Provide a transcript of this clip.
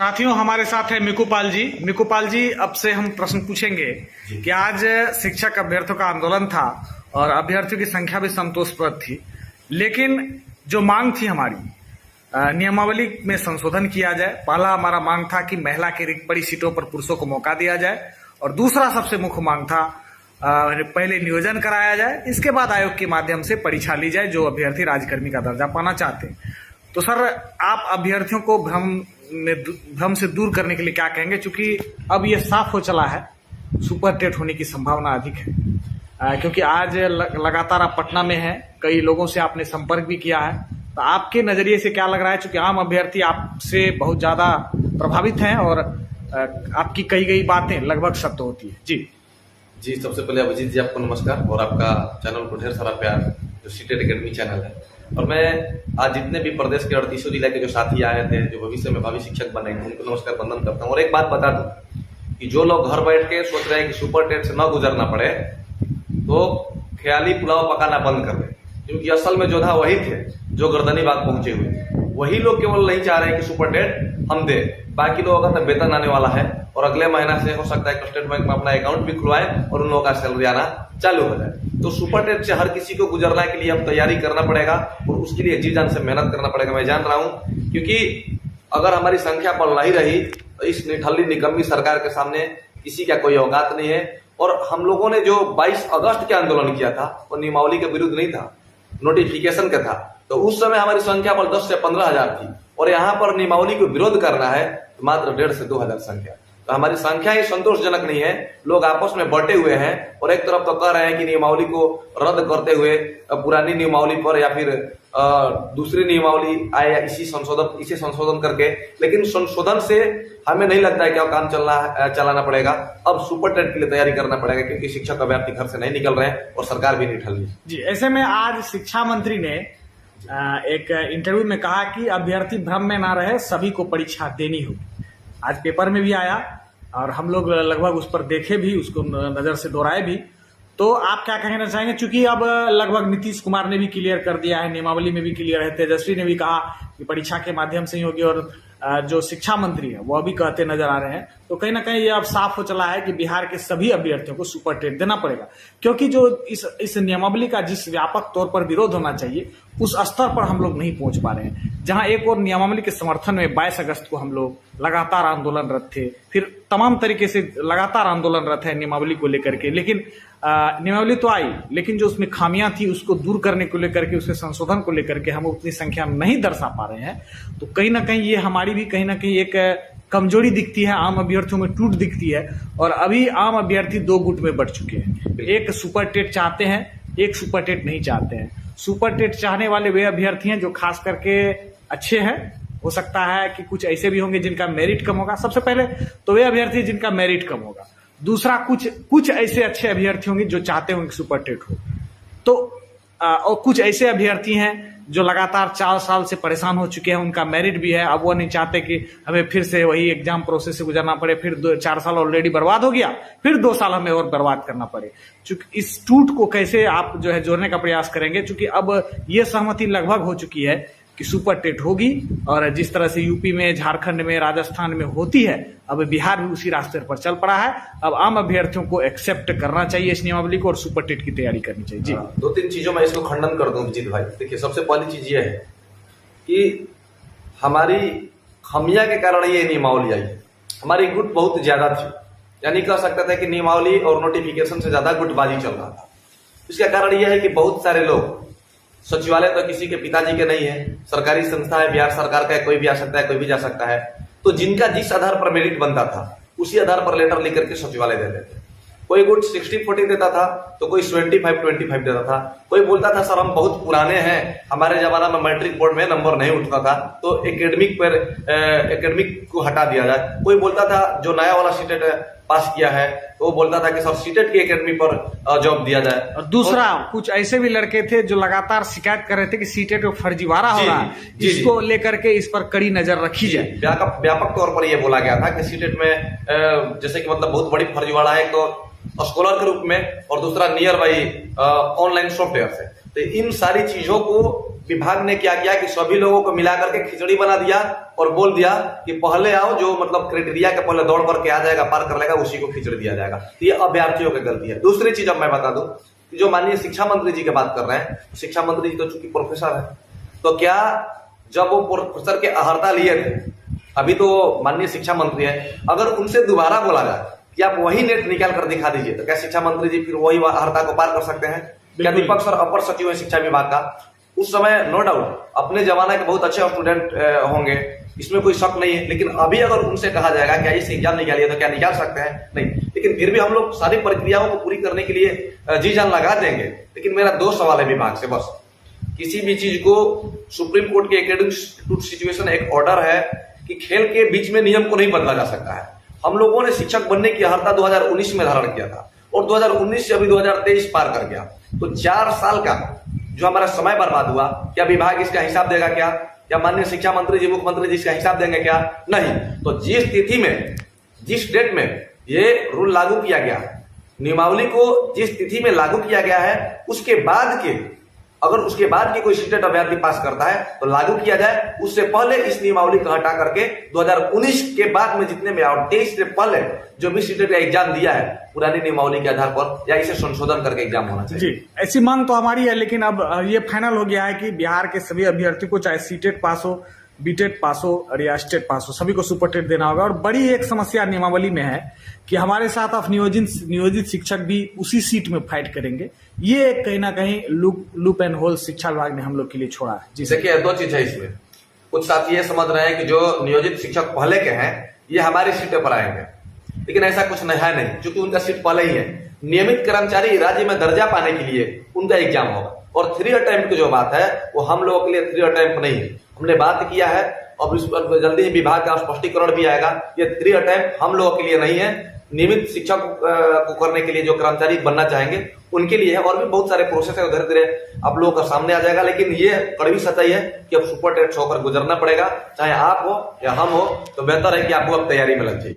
साथियों, हमारे साथ है मिकुपाल जी। मिकुपाल जी, अब से हम प्रश्न पूछेंगे कि आज शिक्षक अभ्यर्थियों का आंदोलन था और अभ्यर्थियों की संख्या भी संतोषप्रद थी, लेकिन जो मांग थी हमारी, नियमावली में संशोधन किया जाए। पहला हमारा मांग था कि महिला की रिक्त पड़ी सीटों पर पुरुषों को मौका दिया जाए, और दूसरा सबसे मुख्य मांग था पहले नियोजन कराया जाए, इसके बाद आयोग के माध्यम से परीक्षा ली जाए जो अभ्यर्थी राज्यकर्मी का दर्जा पाना चाहते हैं। तो सर, आप अभ्यर्थियों को भ्रम से दूर करने के लिए क्या कहेंगे, क्योंकि अब ये साफ हो चला है सुपर टेट होने की संभावना अधिक है, क्योंकि आज लगातार आप पटना में हैं, कई लोगों से आपने संपर्क भी किया है। तो आपके नजरिए से क्या लग रहा है, क्योंकि आम अभ्यर्थी आपसे बहुत ज्यादा प्रभावित हैं और आपकी कही गई बातें लगभग सत्य होती है। जी, सबसे पहले अभिजीत जी आपको नमस्कार, और आपका चैनल को ढेर सारा प्यार, जो सीटेट एकेडमी चैनल है। और मैं आज जितने भी प्रदेश के 38 जिला के जो साथी आए थे, जो भविष्य में भावी शिक्षक बनेंगे, उनको नमस्कार वंदन करता हूँ। और एक बात बता दूं कि जो लोग घर बैठ के सोच रहे हैं कि सुपर टेट से न गुजरना पड़े, तो ख्याली पुलाव पकाना बंद कर दें, क्योंकि असल में योद्धा वही थे जो गर्दनी बाग पहुंचे हुए। वही लोग केवल नहीं चाह रहे हैं कि सुपर टेट हम दे, बाकी लोगों का तो वेतन आने वाला है और अगले महीना से हो सकता है कि स्टेट बैंक में अपना अकाउंट भी खुलवाए और उन लोगों का सैलरी आना चालू हो जाए। तो सुपर टेट से हर किसी को गुजरने के लिए अब तैयारी करना पड़ेगा और उसके लिए जी जान से मेहनत करना पड़ेगा। मैं जान रहा हूं, क्योंकि अगर हमारी संख्या बढ़ नहीं रही तो इस निठल्ली निकम्मी सरकार के सामने किसी का कोई औकात नहीं है। और हम लोगों ने जो 22 अगस्त के आंदोलन किया था, वो नियमावली के विरुद्ध नहीं था, नोटिफिकेशन का था। तो उस समय हमारी संख्या पर 10 से 15 हजार थी, और यहाँ पर नियमावली को विरोध करना है तो मात्र 1,500 से 2,000 संख्या। तो हमारी संख्या ही संतोषजनक नहीं है। लोग आपस में बटे हुए हैं, और एक तरफ तो कह रहे हैं कि नियमावली को रद्द करते हुए पुरानी नियमावली पर या फिर दूसरी नियमावली आए, इसे संशोधन करके। लेकिन संशोधन से हमें नहीं लगता है कि काम चलाना पड़ेगा। अब सुपर टेट के लिए तैयारी करना पड़ेगा, क्योंकि शिक्षक अभ्यर्थी घर से नहीं निकल रहे हैं और सरकार भी नहीं ठल रही। जी, ऐसे में आज शिक्षा मंत्री ने एक इंटरव्यू में कहा कि अभ्यर्थी भ्रम में ना रहे, सभी को परीक्षा देनी होगी। आज पेपर में भी आया और हम लोग लगभग उस पर देखे भी, उसको नजर से दोहराए भी। तो आप क्या कहना चाहेंगे, क्योंकि अब लगभग नीतीश कुमार ने भी क्लियर कर दिया है, नियमावली में भी क्लियर है, तेजस्वी ने भी कहा कि परीक्षा के माध्यम से ही होगी, और जो शिक्षा मंत्री है वह भी कहते नजर आ रहे हैं। तो कहीं ना कहीं ये अब साफ हो चला है कि बिहार के सभी अभ्यर्थियों को सुपर टेट देना पड़ेगा, क्योंकि जो इस नियमावली का जिस व्यापक तौर पर विरोध होना चाहिए उस स्तर पर हम लोग नहीं पहुंच पा रहे हैं। जहां एक और नियमावली के समर्थन में 22 अगस्त को हम लोग लगातार आंदोलनरत थे, फिर तमाम तरीके से लगातार आंदोलनरत है नियमावली को लेकर के, लेकिन नियमावली तो आई, लेकिन जो उसमें खामियां थी उसको दूर करने को लेकर के, उसके संशोधन को लेकर के हम उतनी संख्या नहीं दर्शा पा रहे हैं। तो कहीं ना कहीं ये हमारी भी कहीं ना कहीं एक कमजोरी दिखती है, आम अभ्यर्थियों में टूट दिखती है। और अभी आम अभ्यर्थी 2 गुट में बढ़ चुके हैं, एक सुपर टेट चाहते हैं, एक सुपर टेट नहीं चाहते हैं। सुपर टेट चाहने वाले वे अभ्यर्थी हैं जो खास करके अच्छे हैं, हो सकता है कि कुछ ऐसे भी होंगे जिनका मेरिट कम होगा। सबसे पहले तो वे अभ्यर्थी जिनका मेरिट कम होगा, दूसरा कुछ ऐसे अच्छे अभ्यर्थी होंगे जो चाहते होंगे सुपर टेट हो। तो और कुछ ऐसे अभ्यर्थी हैं जो लगातार 4 साल से परेशान हो चुके हैं, उनका मेरिट भी है, अब वो नहीं चाहते कि हमें फिर से वही एग्जाम प्रोसेस से गुजरना पड़े, फिर 4 साल ऑलरेडी बर्बाद हो गया, फिर 2 साल हमें और बर्बाद करना पड़े। चूंकि इस टूट को कैसे आप जो है जोड़ने का प्रयास करेंगे, क्योंकि अब ये सहमति लगभग हो चुकी है कि सुपर टेट होगी, और जिस तरह से यूपी में, झारखंड में, राजस्थान में होती है, अब बिहार भी उसी रास्ते पर चल पड़ा है। अब आम अभ्यर्थियों को एक्सेप्ट करना चाहिए इस नियमावली को और सुपर टेट की तैयारी करनी चाहिए। जी, 2-3 चीजों में इसको खंडन कर दूं विजित भाई। देखिए, सबसे पहली चीज ये है कि हमारी खामियां के कारण ये नियमावली आई। हमारी गुट बहुत ज्यादा थी, यानी कह सकता था कि नियमावली और नोटिफिकेशन से ज्यादा गुटबाजी चल रहा था। इसका कारण यह है कि बहुत सारे लोग, सचिवालय तो किसी के पिताजी के नहीं है, सरकारी संस्था है, बिहार सरकार का है, कोई भी आ सकता है, कोई भी जा सकता है। तो जिनका जिस आधार पर मेरिट बनता था उसी आधार पर लेटर लेकर के सचिवालय देते थे। कोई गुट 60-40 देता था, तो कोई 75-25 देता था। कोई बोलता था सर हम बहुत पुराने हैं, हमारे जमाना में मैट्रिक बोर्ड में नंबर नहीं उठता था, तो एकेडमिक को हटा दिया जाए। कोई बोलता था जो नया वाला सीटेट पास किया है, तो वो बोलता था कि सर सीटेट की एकेडमी पर जॉब दिया जाए। और दूसरा, कुछ ऐसे भी लड़के थे जो लगातार शिकायत कर रहे थे कि सीटेट को फर्जीवाड़ा हो रहा है, जिसको लेकर के इस पर कड़ी नजर रखी जाए। व्यापक तौर पर यह बोला गया था कि सीटेट में जैसे कि मतलब बहुत बड़ी फर्जीवाड़ा है, तो स्कॉलर के रूप में, और दूसरा नियर बाई ऑनलाइन सॉफ्टवेयर से। तो इन सारी चीजों को विभाग ने क्या किया कि सभी लोगों को मिलाकर के खिचड़ी बना दिया और बोल दिया कि पहले आओ, जो मतलब क्राइटेरिया के पहले दौड़ करके आ जाएगा, पार कर लेगा, उसी को खिचड़ी दिया जाएगा। तो ये अभ्यर्थियों की गलती है। दूसरी चीज अब मैं बता दूं कि जो माननीय शिक्षा मंत्री जी की बात कर रहे हैं, शिक्षा मंत्री जी तो चूंकि प्रोफेसर है, तो क्या जब वो प्रोफेसर के अहर्ता लिए थे, अभी तो माननीय शिक्षा मंत्री है, अगर उनसे दोबारा बोला जाए कि आप वही नेट निकाल कर दिखा दीजिए, तो क्या शिक्षा मंत्री जी फिर वही अहर्ता को पार कर सकते हैं? क्या दीपक सर अपर सचिव है शिक्षा विभाग का, उस समय नो डाउट अपने जमाने के बहुत अच्छे स्टूडेंट होंगे, इसमें कोई शक नहीं है। लेकिन अभी अगर उनसे कहा जाएगा क्या इस एग्जाम निकालिए, तो क्या निकाल सकते हैं? नहीं। लेकिन फिर भी हम लोग सारी प्रक्रियाओं को पूरी करने के लिए जी जान लगा देंगे। लेकिन मेरा दो सवाल है विभाग से, बस किसी भी चीज को सुप्रीम कोर्ट के एकेडमिक सिचुएशन एक ऑर्डर है कि खेल के बीच में नियम को नहीं बदला जा सकता है। हम लोगों ने शिक्षक बनने की अहर्ता 2019 में धारण किया था और 2019 से अभी 2023 पार कर गया, तो 4 साल का जो हमारा समय बर्बाद हुआ, क्या विभाग इसका हिसाब देगा? क्या माननीय शिक्षा मंत्री जी, मुख्यमंत्री जी इसका हिसाब देंगे क्या? नहीं। तो जिस तिथि में, जिस डेट में ये रूल लागू किया गया, नियमावली को जिस तिथि में लागू किया गया है, उसके बाद के, अगर उसके बाद की कोई सीटेट अभ्यर्थी पास करता है तो लागू किया जाए। उससे पहले इस नियमावली को हटा करके 2019 के बाद में जितने में, और 23 से पहले जो भी सीटेट का एग्जाम दिया है पुरानी नियमावली के आधार पर, या इसे संशोधन करके एग्जाम होना चाहिए। जी, ऐसी मांग तो हमारी है, लेकिन अब ये फाइनल हो गया है कि बिहार के सभी अभ्यर्थियों को, चाहे सीटेट पास हो, बीटेट पास हो और या स्टेट पास हो, सभी को सुपर टेट देना होगा। और बड़ी एक समस्या नियमावली में है कि हमारे साथ आप नियोजित शिक्षक भी उसी सीट में फाइट करेंगे। ये कहीं ना कहीं लूप एंड होल शिक्षा विभाग ने हम लोग के लिए छोड़ा है। जी देखिए, दो चीज है इसमें। कुछ साथी ये समझ रहे हैं कि जो नियोजित शिक्षक पहले के हैं ये हमारी सीटें पर आएंगे, लेकिन ऐसा कुछ नहीं है, नहीं, क्योंकि उनका सीट पहले ही है। नियमित कर्मचारी राज्य में दर्जा पाने के लिए उनका एग्जाम होगा, और 3 अटेम्प्ट की जो बात है वो हम लोगों के लिए 3 अटेम्प्ट नहीं है। हमने बात किया है और इस पर जल्दी ही विभाग का स्पष्टीकरण भी आएगा। ये 3 अटेम्प्ट हम लोगों के लिए नहीं है, नियमित शिक्षक को करने के लिए जो कर्मचारी बनना चाहेंगे उनके लिए है। और भी बहुत सारे प्रोसेस है, धीरे धीरे आप लोगों का सामने आ जाएगा। लेकिन ये कड़वी सच्चाई है कि अब सुपर टेट होकर गुजरना पड़ेगा, चाहे आप हो या हम हो, तो बेहतर है कि आपको अब तैयारी में लग जाइए।